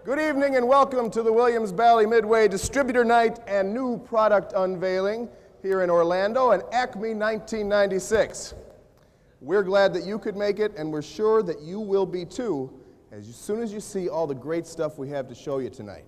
Good evening and welcome to the Williams Bally Midway Distributor Night and new product unveiling here in Orlando and ACME 1996. We're glad that you could make it, and we're sure that you will be too as soon as you see all the great stuff we have to show you tonight.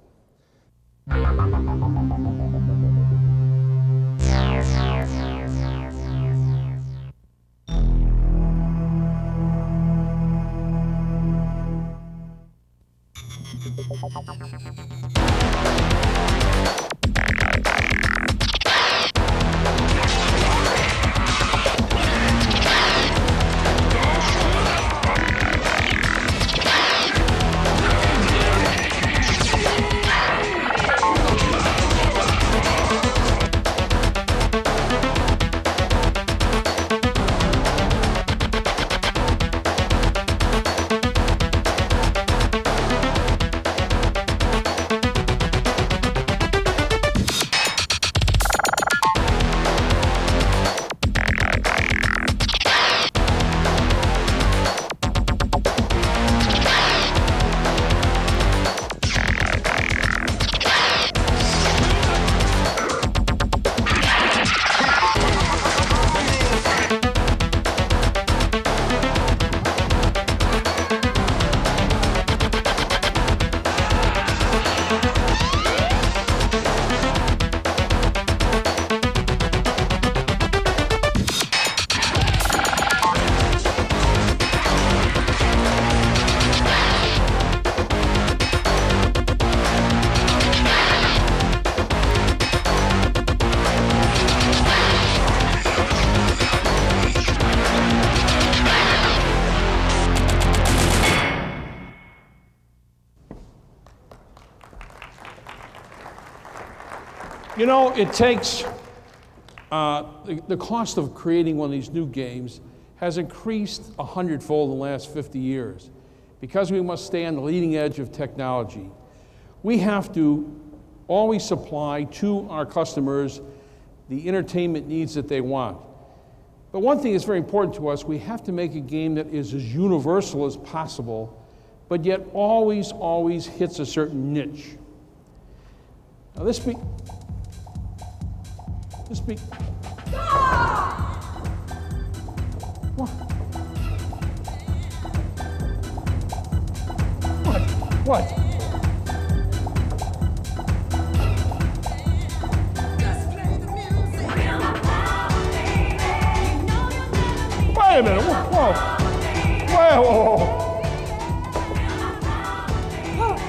You know, it takes, the cost of creating one of these new games has increased 100-fold in the last 50 years. Because we must stay on the leading edge of technology, we have to always supply to our customers the entertainment needs that they want. But one thing that's very important to us, we have to make a game that is as universal as possible, but yet always hits a certain niche. Now What? Wait a minute, whoa.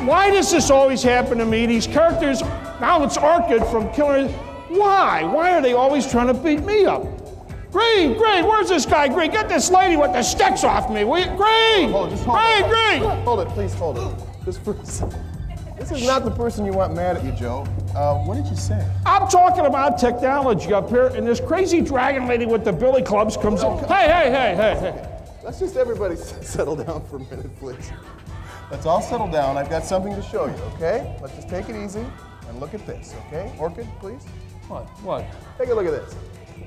Why does this always happen to me? These characters, now it's Orchid from Killer. Why? Why are they always trying to beat me up? Green, where's this guy? Green, get this lady with the sticks off me, will you? Green! Hold it. Hold it, please hold it. This is not the person you want mad at you, Joe. What did you say? I'm talking about technology up here, and this crazy dragon lady with the billy clubs comes in. Hey. Let's just everybody settle down for a minute, please. Let's all settle down. I've got something to show you, okay? Let's just take it easy and look at this, okay? Orchid, please. What? Take a look at this.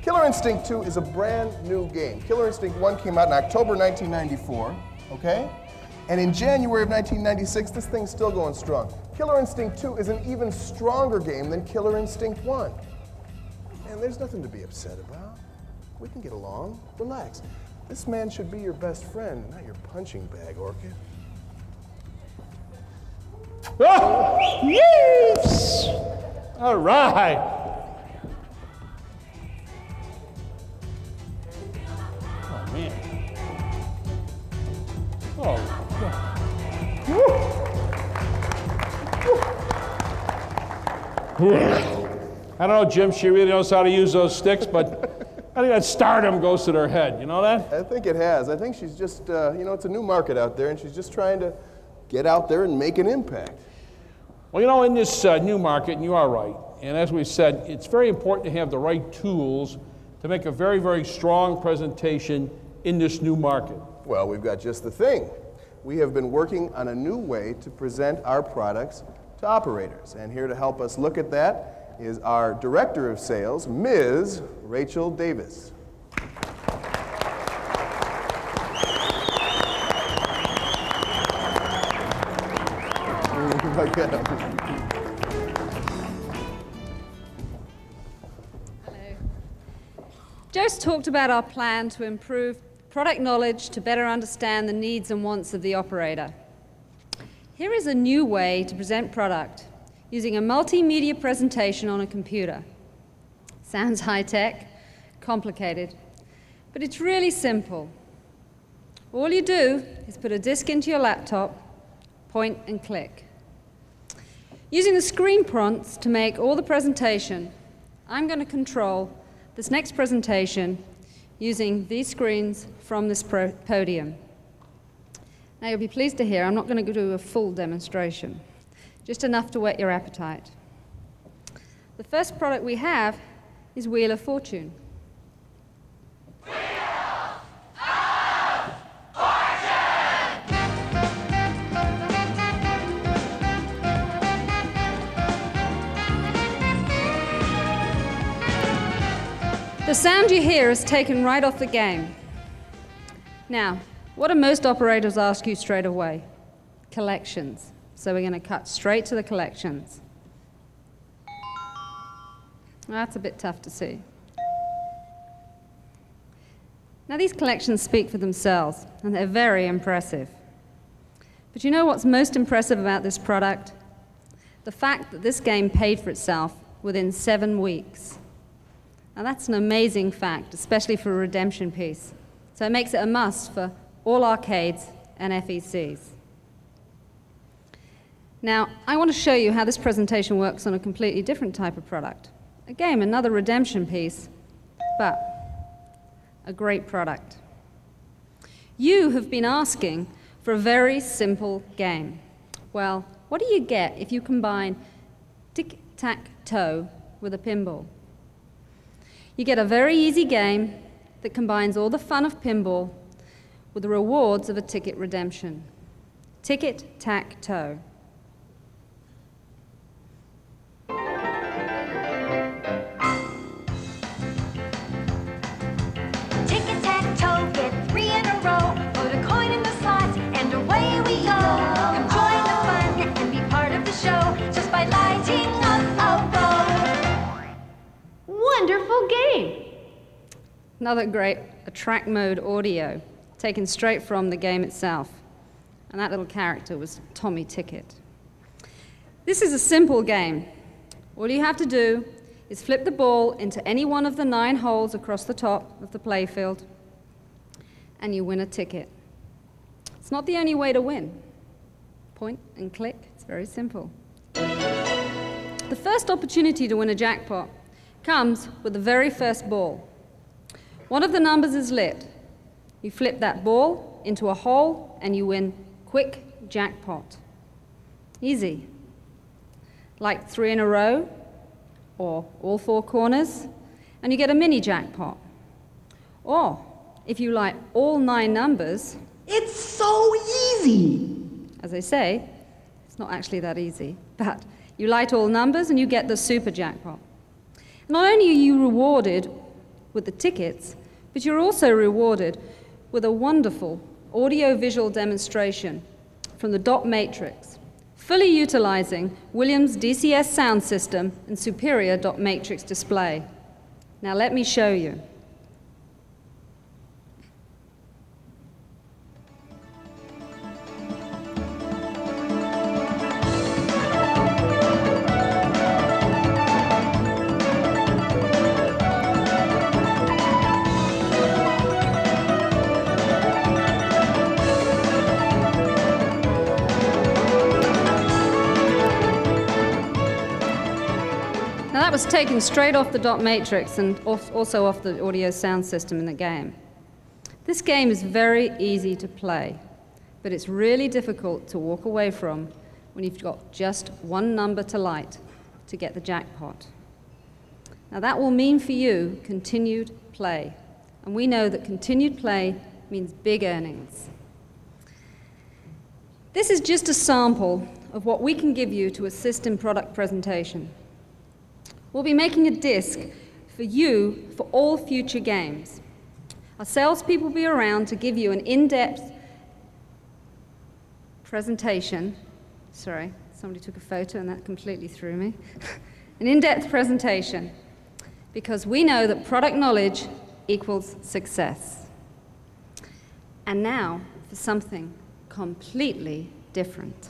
Killer Instinct 2 is a brand new game. Killer Instinct 1 came out in October 1994, okay? And in January of 1996, this thing's still going strong. Killer Instinct 2 is an even stronger game than Killer Instinct 1. And there's nothing to be upset about. We can get along. Relax. This man should be your best friend, not your punching bag, Orchid. Oh, yes! All right. Oh, man. Oh, I don't know, Jim, she really knows how to use those sticks, but I think that stardom goes to their head. You know that? I think it has. I think she's just, it's a new market out there, and she's just trying to get out there and make an impact. Well, in this new market, and you are right, and as we said, it's very important to have the right tools to make a very, very strong presentation in this new market. Well, we've got just the thing. We have been working on a new way to present our products to operators. And here to help us look at that is our Director of Sales, Ms. Rachel Davis. if I can. Hello. Joe's talked about our plan to improve product knowledge to better understand the needs and wants of the operator. Here is a new way to present product using a multimedia presentation on a computer. Sounds high-tech, complicated, but it's really simple. All you do is put a disk into your laptop, point and click. Using the screen prompts to make all the presentation, I'm going to control this next presentation using these screens from this podium. Now you'll be pleased to hear I'm not going to do a full demonstration, just enough to whet your appetite. The first product we have is Wheel of Fortune. The sound you hear is taken right off the game. Now, what do most operators ask you straight away? Collections. So we're going to cut straight to the collections. That's a bit tough to see. Now, these collections speak for themselves, and they're very impressive. But you know what's most impressive about this product? The fact that this game paid for itself within 7 weeks. Now that's an amazing fact, especially for a redemption piece. So it makes it a must for all arcades and FECs. Now, I want to show you how this presentation works on a completely different type of product. A game, another redemption piece, but a great product. You have been asking for a very simple game. Well, what do you get if you combine Tac Toe with a pinball? You get a very easy game that combines all the fun of pinball with the rewards of a ticket redemption. Tac Toe. Tic-tac-toe, get 3 in a row. Put a coin in the slot, and away we go. Come join the fun and be part of the show just by lighting up a bow. Wonderful game. Another great track mode audio taken straight from the game itself. And that little character was Tommy Ticket. This is a simple game. All you have to do is flip the ball into any one of the 9 holes across the top of the playfield, and you win a ticket. It's not the only way to win. Point and click, it's very simple. The first opportunity to win a jackpot comes with the very first ball. One of the numbers is lit. You flip that ball into a hole and you win quick jackpot. Easy. Like 3 in a row or all 4 corners, and you get a mini jackpot. Or if you like all 9 numbers, It's so easy. as they say, it's not actually that easy, but you light all numbers and you get the super jackpot. Not only are you rewarded with the tickets, but you're also rewarded with a wonderful audio-visual demonstration from the dot matrix, fully utilizing Williams' DCS sound system and superior dot matrix display. Now let me show you. Now that was taken straight off the dot matrix and also off the audio sound system in the game. This game is very easy to play, but it's really difficult to walk away from when you've got just one number to light to get the jackpot. Now that will mean for you continued play, and we know that continued play means big earnings. This is just a sample of what we can give you to assist in product presentation. We'll be making a disc for you for all future games. Our salespeople will be around to give you an in-depth presentation. Sorry, Somebody took a photo and that completely threw me. An in-depth presentation, because we know that product knowledge equals success. And now for something completely different.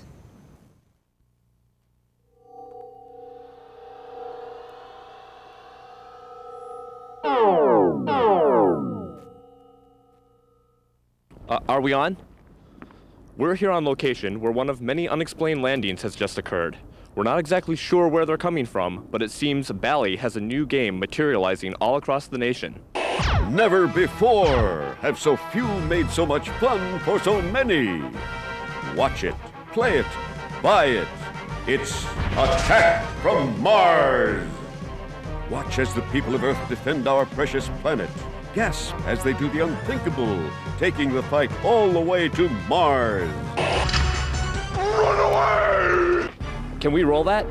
Are we on? We're here on location where one of many unexplained landings has just occurred. We're not exactly sure where they're coming from, but it seems Bally has a new game materializing all across the nation. Never before have so few made so much fun for so many. Watch it, play it, buy it. It's Attack from Mars. Watch as the people of Earth defend our precious planet. Gasp as they do the unthinkable, taking the fight all the way to Mars. Run away! Can we roll that?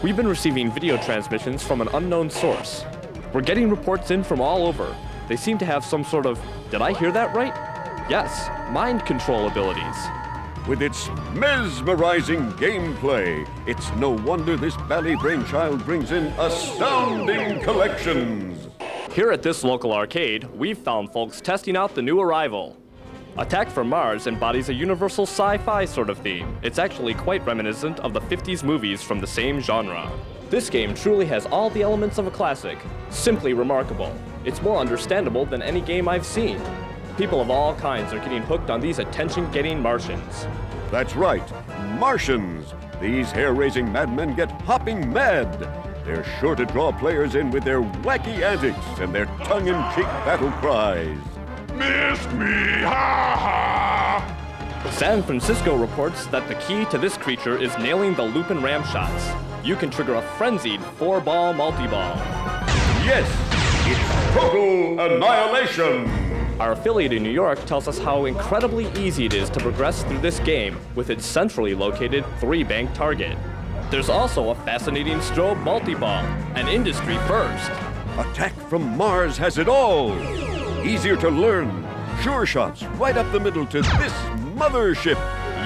We've been receiving video transmissions from an unknown source. We're getting reports in from all over. They seem to have some sort of, did I hear that right? Yes, mind control abilities. With its mesmerizing gameplay, it's no wonder this Bally brainchild brings in astounding collections. Here at this local arcade, we've found folks testing out the new arrival. Attack from Mars embodies a universal sci-fi sort of theme. It's actually quite reminiscent of the 50s movies from the same genre. This game truly has all the elements of a classic. Simply remarkable. It's more understandable than any game I've seen. People of all kinds are getting hooked on these attention-getting Martians. That's right, Martians. These hair-raising madmen get hopping mad. They're sure to draw players in with their wacky antics and their tongue-in-cheek battle cries. Missed me, ha ha! San Francisco reports that the key to this creature is nailing the loop and ram shots. You can trigger a frenzied 4-ball multi-ball. Yes, it's total annihilation. Our affiliate in New York tells us how incredibly easy it is to progress through this game with its centrally located 3-bank target. There's also a fascinating strobe multi-ball, an industry first. Attack from Mars has it all. Easier to learn, sure shots right up the middle to this mothership.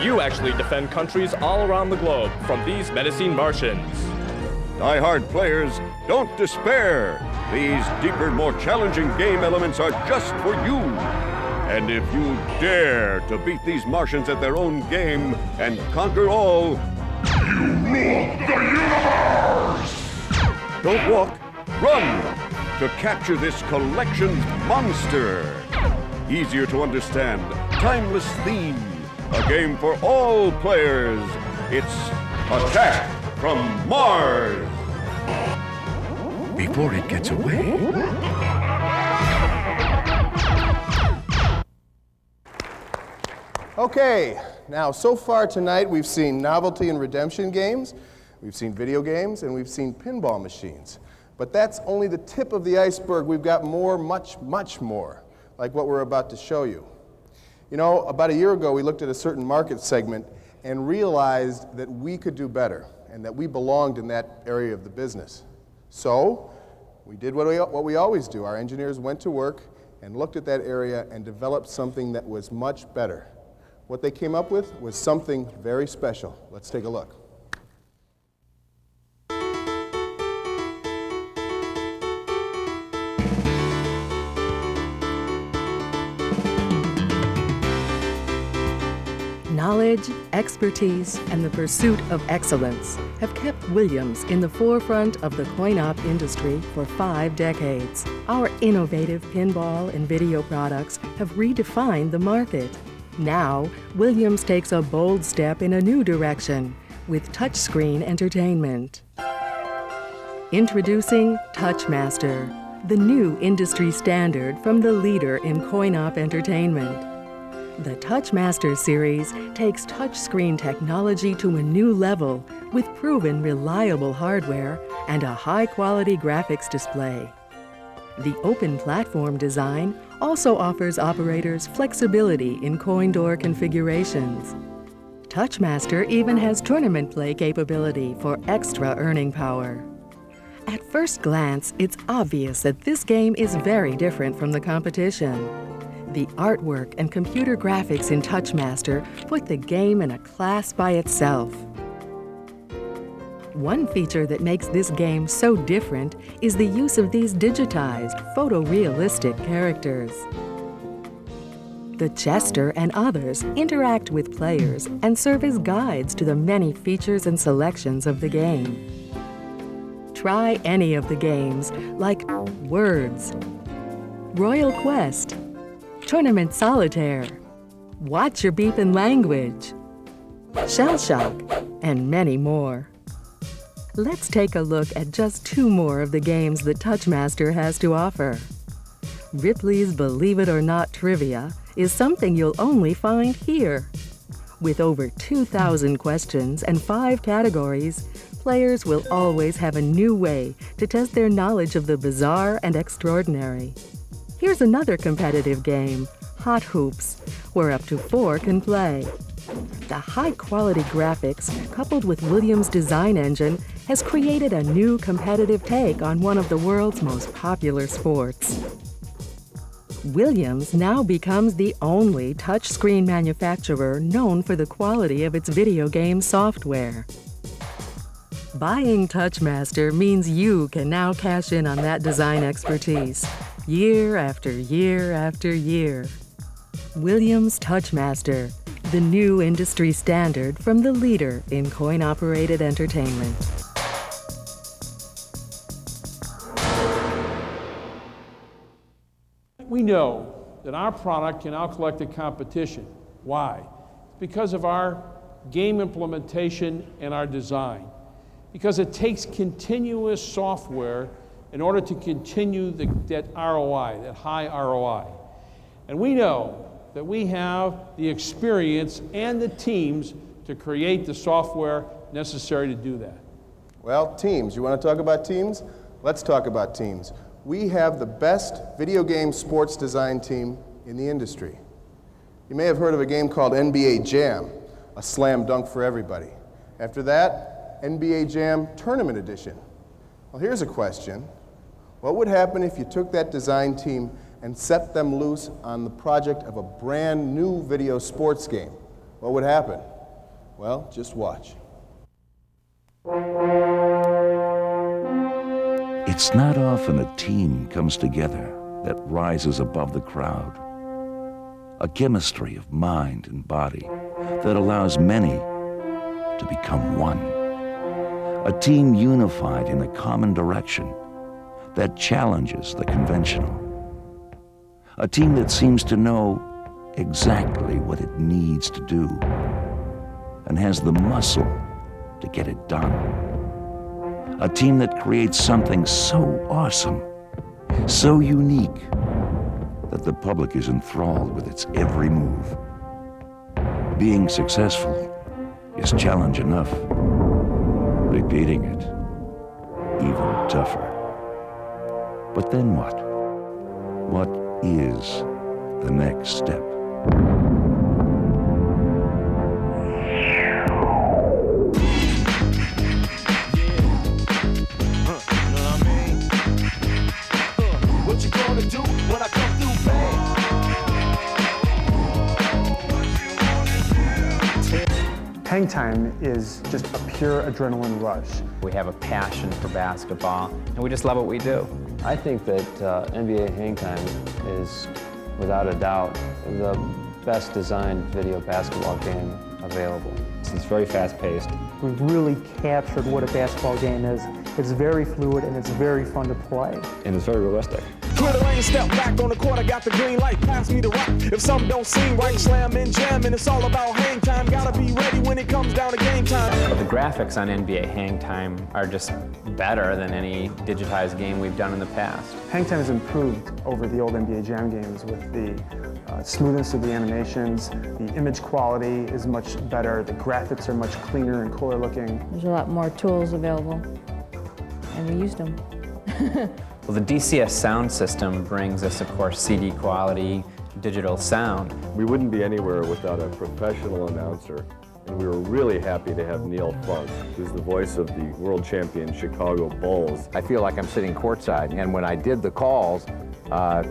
You actually defend countries all around the globe from these menacing Martians. Die-hard players, don't despair. These deeper, more challenging game elements are just for you. And if you dare to beat these Martians at their own game and conquer all, You rule the universe! don't walk, run to capture this collection's monster. Easier to understand, timeless theme, a game for all players. It's Attack from Mars. Before it gets away. Okay, now so far tonight we've seen novelty and redemption games, we've seen video games, and we've seen pinball machines. But that's only the tip of the iceberg. We've got more, much, much more, like what we're about to show you. You know, about a year ago we looked at a certain market segment and realized that we could do better and that we belonged in that area of the business. So we did what we always do. Our engineers went to work and looked at that area and developed something that was much better. What they came up with was something very special. Let's take a look. Knowledge, expertise, and the pursuit of excellence have kept Williams in the forefront of the coin-op industry for 5 decades. Our innovative pinball and video products have redefined the market. Now, Williams takes a bold step in a new direction with touchscreen entertainment. Introducing Touchmaster, the new industry standard from the leader in coin-op entertainment. The Touchmaster series takes touchscreen technology to a new level with proven reliable hardware and a high-quality graphics display. The open platform design also offers operators flexibility in coin door configurations. Touchmaster even has tournament play capability for extra earning power. At first glance, it's obvious that this game is very different from the competition. The artwork and computer graphics in Touchmaster put the game in a class by itself. One feature that makes this game so different is the use of these digitized, photorealistic characters. The Chester and others interact with players and serve as guides to the many features and selections of the game. Try any of the games, like Words, Royal Quest, Tournament Solitaire, Watch Your Beepin' Language, Shell Shock, and many more. Let's take a look at just 2 more of the games that Touchmaster has to offer. Ripley's Believe It or Not trivia is something you'll only find here. With over 2,000 questions and 5 categories, players will always have a new way to test their knowledge of the bizarre and extraordinary. Here's another competitive game, Hot Hoops, where up to 4 can play. The high-quality graphics, coupled with Williams' design engine, has created a new competitive take on one of the world's most popular sports. Williams now becomes the only touchscreen manufacturer known for the quality of its video game software. Buying Touchmaster means you can now cash in on that design expertise, year after year after year. Williams Touchmaster, the new industry standard from the leader in coin-operated entertainment. We know that our product can outcollect the competition. Why? Because of our game implementation and our design. Because it takes continuous software in order to continue that ROI, that high ROI. And we know that we have the experience and the teams to create the software necessary to do that. Well, teams. You want to talk about teams? Let's talk about teams. We have the best video game sports design team in the industry. You may have heard of a game called NBA Jam, a slam dunk for everybody. After that, NBA Jam Tournament Edition. Well, here's a question. What would happen if you took that design team and set them loose on the project of a brand new video sports game? What would happen? Well, just watch. It's not often a team comes together that rises above the crowd. A chemistry of mind and body that allows many to become one. A team unified in a common direction that challenges the conventional. A team that seems to know exactly what it needs to do and has the muscle to get it done. A team that creates something so awesome, so unique, that the public is enthralled with its every move. Being successful is challenge enough. Repeating it, even tougher. But then what? What is the next step? What you gonna do when I come through, Hang time is just a pure adrenaline rush. We have a passion for basketball, and we just love what we do. I think that NBA Hang Time is, without a doubt, the best designed video basketball game available. It's very fast-paced. We've really captured what a basketball game is. It's very fluid and it's very fun to play. And it's very realistic. Clear the lane, step back on the court, I got the green light, pass me the rock. If something don't seem right, slam and jam, and it's all about hang time. Gotta be ready when it comes down to game time. But the graphics on NBA Hang Time are just better than any digitized game we've done in the past. Hang time has improved over the old NBA Jam games with the smoothness of the animations. The image quality is much better. The graphics are much cleaner and cooler looking. There's a lot more tools available, and we used them. Well, the DCS sound system brings us, of course, CD quality, digital sound. We wouldn't be anywhere without a professional announcer, and we were really happy to have Neil Funk, who's the voice of the world champion Chicago Bulls. I feel like I'm sitting courtside, and when I did the calls,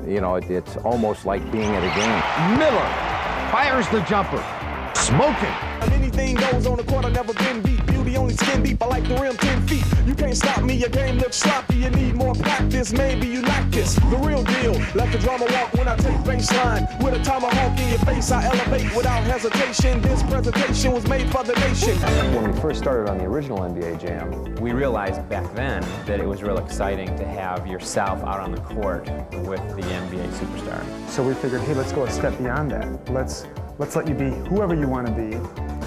you know, it's almost like being at a game. Miller fires the jumper, smoking. Anything goes on the court, I've never been beat. booty only skin deep. I like the rim 10 feet. You can't stop me, your game looks sloppy. You need more practice, maybe you like this. The real deal, let the drama walk when I take baseline. With a tomahawk in your face, I elevate without hesitation. This presentation was made for the nation. When we first started on the original NBA Jam, We realized back then that it was real exciting to have yourself out on the court with the NBA superstar. So we figured, hey, let's go a step beyond that. Let's let you be whoever you want to be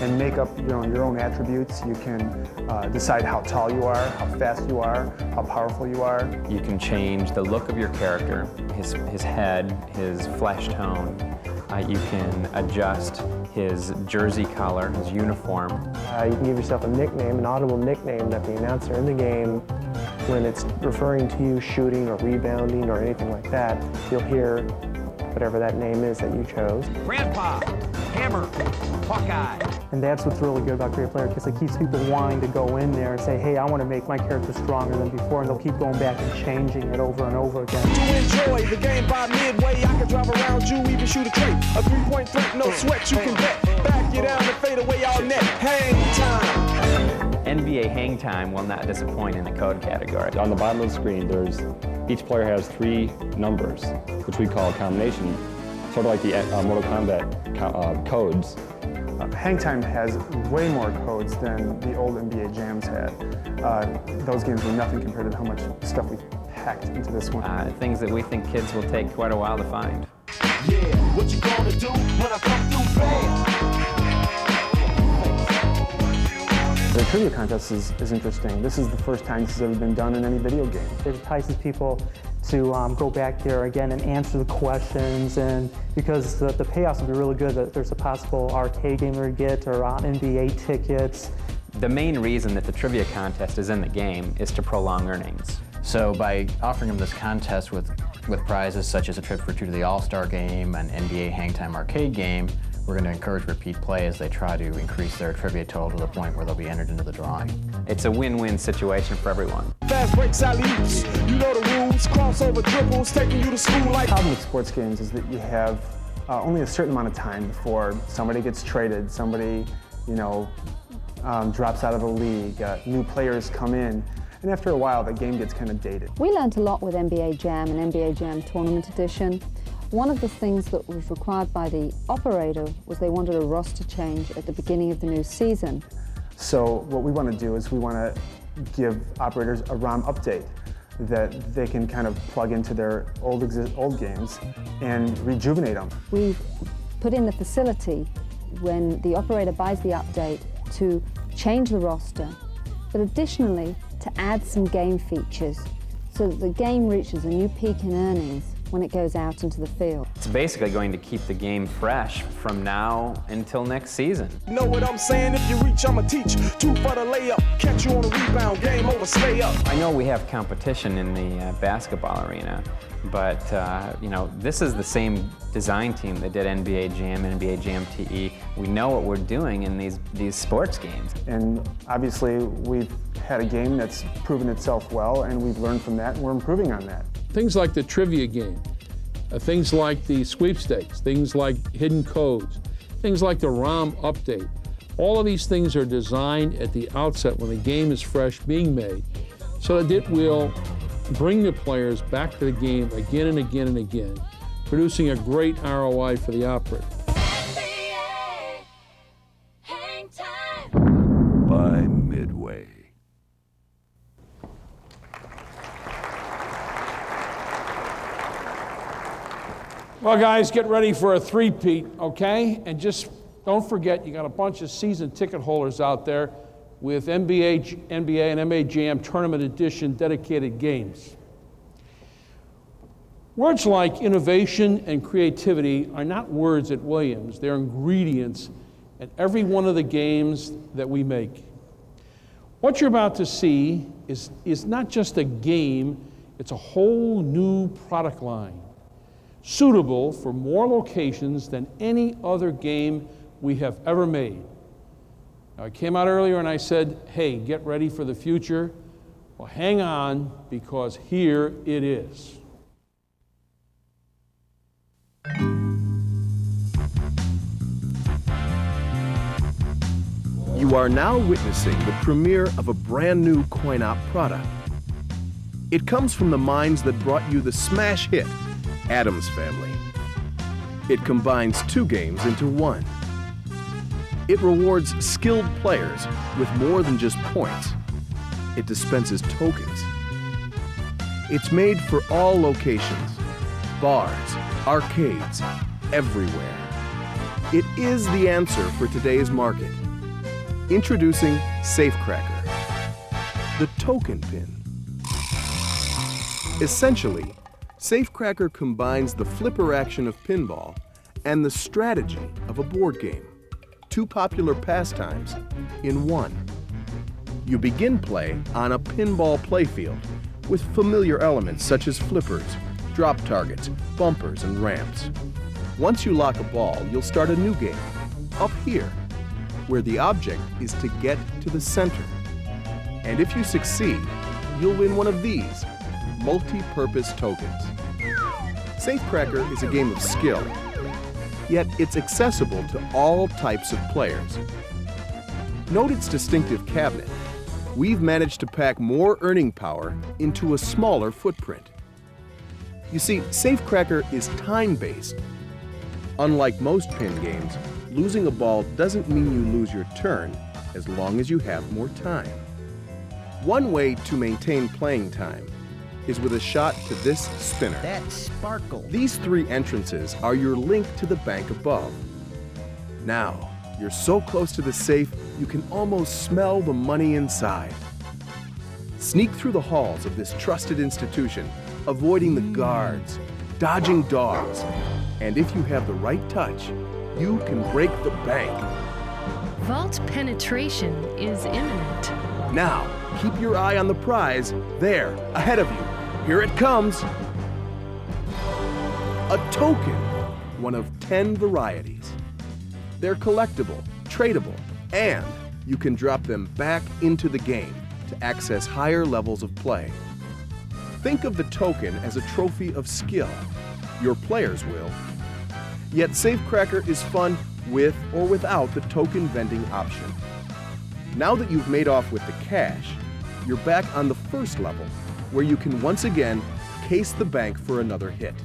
and make up your own attributes. You can decide how tall you are, how fast you are, how powerful you are. You can change the look of your character, his head, his flesh tone. You can adjust his jersey color, his uniform. You can give yourself a nickname, an audible nickname that the announcer in the game, when it's referring to you shooting or rebounding or anything like that, you'll hear whatever that name is that you chose. Grandpa, Hammer, Hawkeye. And that's what's really good about Great Player, because it keeps people wanting to go in there and say, hey, I want to make my character stronger than before, and they'll keep going back and changing it over and over again. To enjoy the game by midway, I can drive around you, even shoot a trait. A three-point threat, no sweat, you can bet. Back you down and fade away all net. Hang time. NBA Hang Time will not disappoint in the code category. On the bottom of the screen, each player has 3 numbers, which we call a combination, sort of like the Mortal Kombat codes. Hang Time has way more codes than the old NBA Jams had. Those games were nothing compared to how much stuff we packed into this one. Things that we think kids will take quite a while to find. Yeah, what you gonna do when I come through band? The trivia contest is interesting. This is the first time this has ever been done in any video game. It entices people to go back there again and answer the questions, and because the payoffs will be really good, that there's a possible arcade game to get or NBA tickets. The main reason that the trivia contest is in the game is to prolong earnings. So by offering them this contest with prizes such as a trip to the All-Star Game, an NBA Hang Time arcade game, we're going to encourage repeat play as they try to increase their trivia total to the point where they'll be entered into the drawing. It's a win-win situation for everyone. Fast breaks, alley-oops, you know the rules. Crossover dribbles, taking you to school like... The problem with sports games is that you have only a certain amount of time before somebody gets traded, somebody, drops out of the league, new players come in, and after a while the game gets kind of dated. We learned a lot with NBA Jam and NBA Jam Tournament Edition. One of the things that was required by the operator was they wanted a roster change at the beginning of the new season. So what we want to do is we want to give operators a ROM update that they can kind of plug into their old games and rejuvenate them. We've put in the facility when the operator buys the update to change the roster, but additionally to add some game features so that the game reaches a new peak in earnings when it goes out into the field. It's basically going to keep the game fresh from now until next season. You know what I'm saying? If you reach, I'ma teach. 2 for the layup, catch you on a rebound, game over, stay up. I know we have competition in the basketball arena, but this is the same design team that did NBA Jam and NBA Jam TE. We know what we're doing in these sports games. And obviously we've had a game that's proven itself well, and we've learned from that, and we're improving on that. Things like the trivia game, things like the sweepstakes, things like hidden codes, things like the ROM update. All of these things are designed at the outset when the game is fresh being made so that it will bring the players back to the game again and again and again, producing a great ROI for the operator. By Midway. Well, guys, get ready for a three-peat, okay? And just don't forget, you got a bunch of season ticket holders out there with NBA and NBA Jam Tournament Edition dedicated games. Words like innovation and creativity are not words at Williams. They're ingredients at every one of the games that we make. What you're about to see is not just a game, it's a whole new product line, suitable for more locations than any other game we have ever made. Now, I came out earlier and I said, hey, get ready for the future. Well, hang on, because here it is. You You are now witnessing the premiere of a brand new coin-op product. It comes from the minds that brought you the smash hit, Addams Family. It combines two games into one. It rewards skilled players with more than just points. It dispenses tokens. It's made for all locations, bars, arcades, everywhere. It is the answer for today's market. Introducing Safecracker, the token pin. Essentially, Safecracker combines the flipper action of pinball and the strategy of a board game, two popular pastimes in one. You begin play on a pinball playfield with familiar elements such as flippers, drop targets, bumpers, and ramps. Once you lock a ball, you'll start a new game, up here, where the object is to get to the center. And if you succeed, you'll win one of these multi-purpose tokens. Safecracker is a game of skill, yet it's accessible to all types of players. Note its distinctive cabinet. We've managed to pack more earning power into a smaller footprint. You see, Safecracker is time-based. Unlike most pin games, losing a ball doesn't mean you lose your turn as long as you have more time. One way to maintain playing time is with a shot to this spinner. That sparkle. These three entrances are your link to the bank above. Now, you're so close to the safe, you can almost smell the money inside. Sneak through the halls of this trusted institution, avoiding the guards, dodging dogs, and if you have the right touch, you can break the bank. Vault penetration is imminent. Now, keep your eye on the prize, there, ahead of you. Here it comes. A token, one of 10 varieties. They're collectible, tradable, and you can drop them back into the game to access higher levels of play. Think of the token as a trophy of skill. Your players will. Yet Safecracker is fun with or without the token vending option. Now that you've made off with the cash, you're back on the first level, where you can once again case the bank for another hit.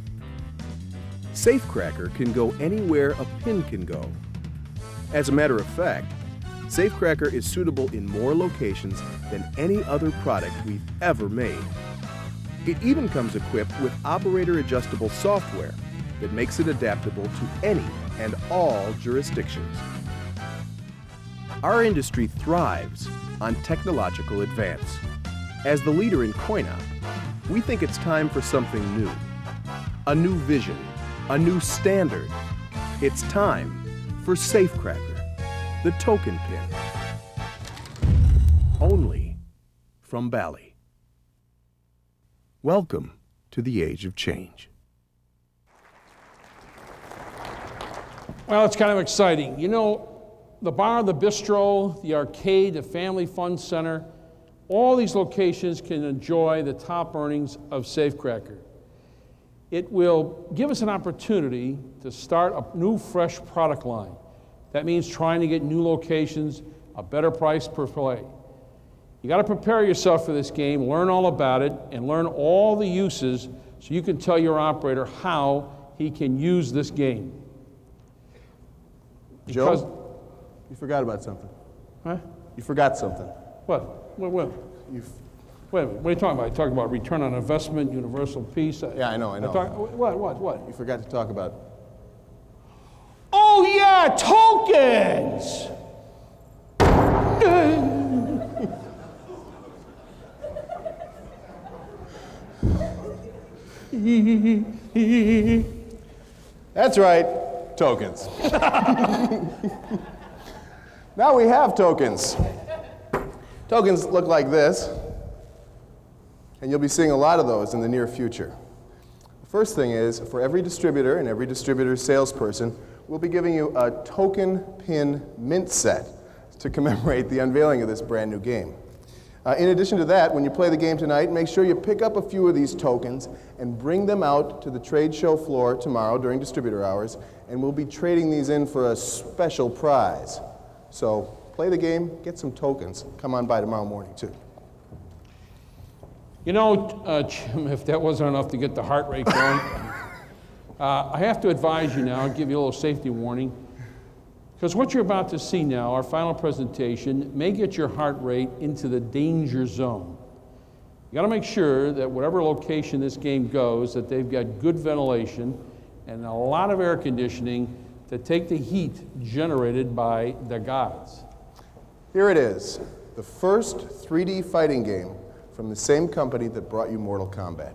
Safecracker can go anywhere a pin can go. As a matter of fact, Safecracker is suitable in more locations than any other product we've ever made. It even comes equipped with operator-adjustable software that makes it adaptable to any and all jurisdictions. Our industry thrives on technological advance. As the leader in coin-op, we think it's time for something new. A new vision, a new standard. It's time for Safecracker, the token pin. Only from Bally. Welcome to the age of change. Well, it's kind of exciting. You know, the bar, the bistro, the arcade, the family fun center, all these locations can enjoy the top earnings of Safecracker. It will give us an opportunity to start a new, fresh product line. That means trying to get new locations, a better price per play. You got to prepare yourself for this game, learn all about it, and learn all the uses so you can tell your operator how he can use this game. Joe, you forgot about something. Huh? You forgot something. What? Wait a minute, what are you talking about? You talking about return on investment, universal peace? Yeah, I know. What? You forgot to talk about. Oh yeah, tokens! That's right, tokens. Now we have tokens. Tokens look like this, and you'll be seeing a lot of those in the near future. The first thing is, for every distributor and every distributor salesperson, we'll be giving you a token pin mint set to commemorate the unveiling of this brand new game. In addition to that, when you play the game tonight, make sure you pick up a few of these tokens and bring them out to the trade show floor tomorrow during distributor hours, and we'll be trading these in for a special prize. So play the game, get some tokens. Come on by tomorrow morning, too. You know, Jim, if that wasn't enough to get the heart rate going, I have to advise you now, give you a little safety warning, because what you're about to see now, our final presentation, may get your heart rate into the danger zone. You gotta make sure that whatever location this game goes, that they've got good ventilation and a lot of air conditioning to take the heat generated by the gods. Here it is, the first 3D fighting game from the same company that brought you Mortal Kombat.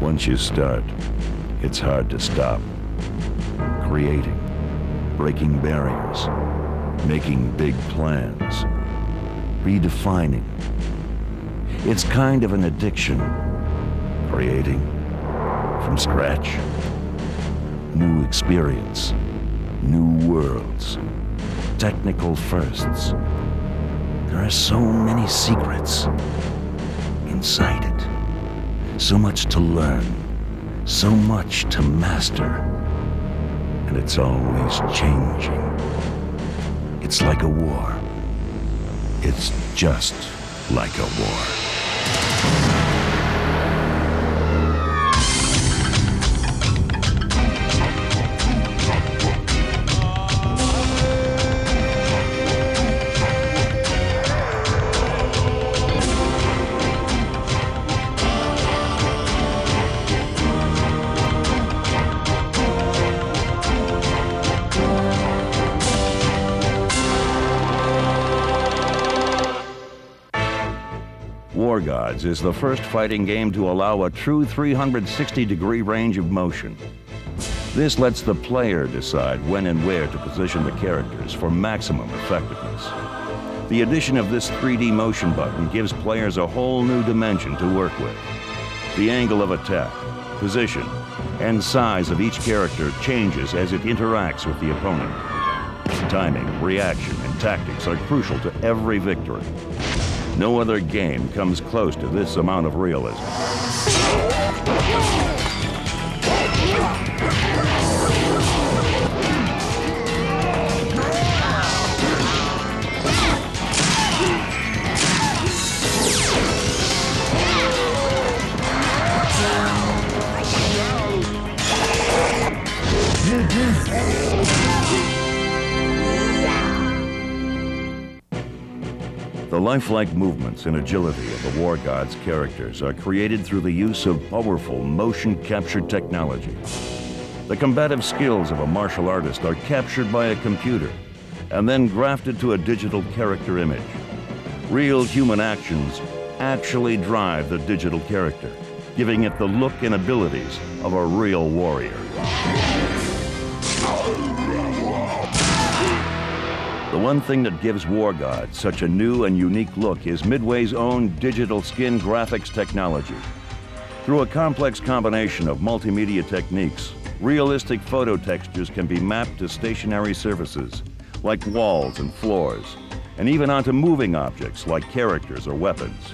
Once you start, it's hard to stop. Creating, breaking barriers, making big plans, redefining. It's kind of an addiction. Creating from scratch. New experience, new worlds, technical firsts. There are so many secrets inside it. So much to learn, so much to master. And it's always changing. It's like a war. It's just like a war. War Gods is the first fighting game to allow a true 360-degree range of motion. This lets the player decide when and where to position the characters for maximum effectiveness. The addition of this 3D motion button gives players a whole new dimension to work with. The angle of attack, position, and size of each character changes as it interacts with the opponent. Timing, reaction, and tactics are crucial to every victory. No other game comes close to this amount of realism. The lifelike movements and agility of the War Gods characters are created through the use of powerful motion capture technology. The combative skills of a martial artist are captured by a computer and then grafted to a digital character image. Real human actions actually drive the digital character, giving it the look and abilities of a real warrior. The one thing that gives War Gods such a new and unique look is Midway's own digital skin graphics technology. Through a complex combination of multimedia techniques, realistic photo textures can be mapped to stationary surfaces, like walls and floors, and even onto moving objects like characters or weapons.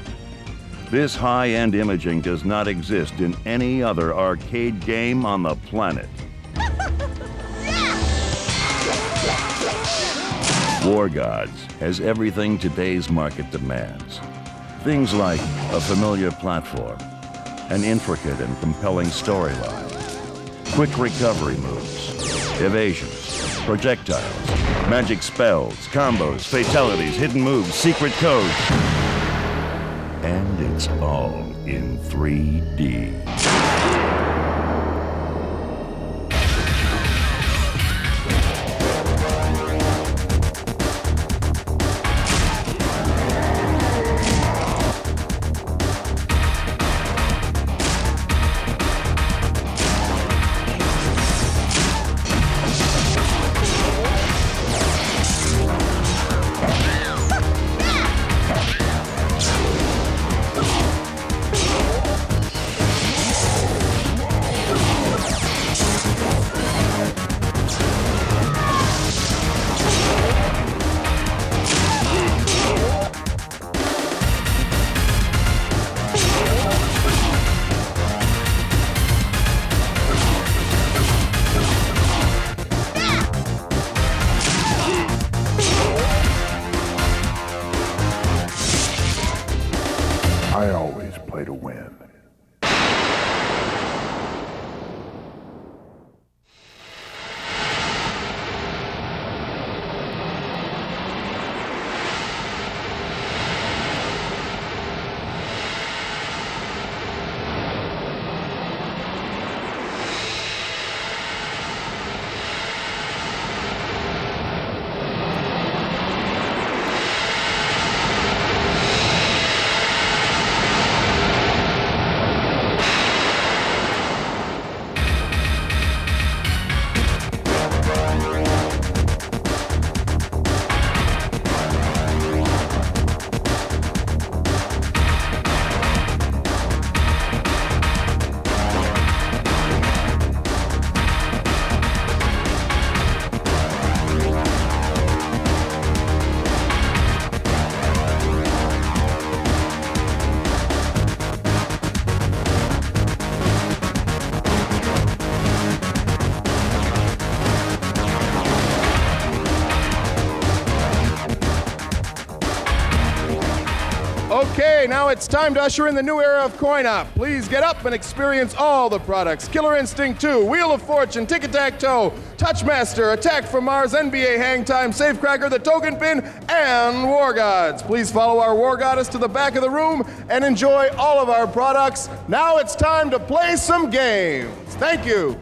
This high-end imaging does not exist in any other arcade game on the planet. War Gods has everything today's market demands. Things like a familiar platform, an intricate and compelling storyline, quick recovery moves, evasions, projectiles, magic spells, combos, fatalities, hidden moves, secret codes. And it's all in 3D. Okay, now it's time to usher in the new era of coin-op. Please get up and experience all the products. Killer Instinct 2, Wheel of Fortune, Tac Toe, Touchmaster, Attack from Mars, NBA Hang Time, Safecracker, the Token Pin, and War Gods. Please follow our War Goddess to the back of the room and enjoy all of our products. Now it's time to play some games. Thank you.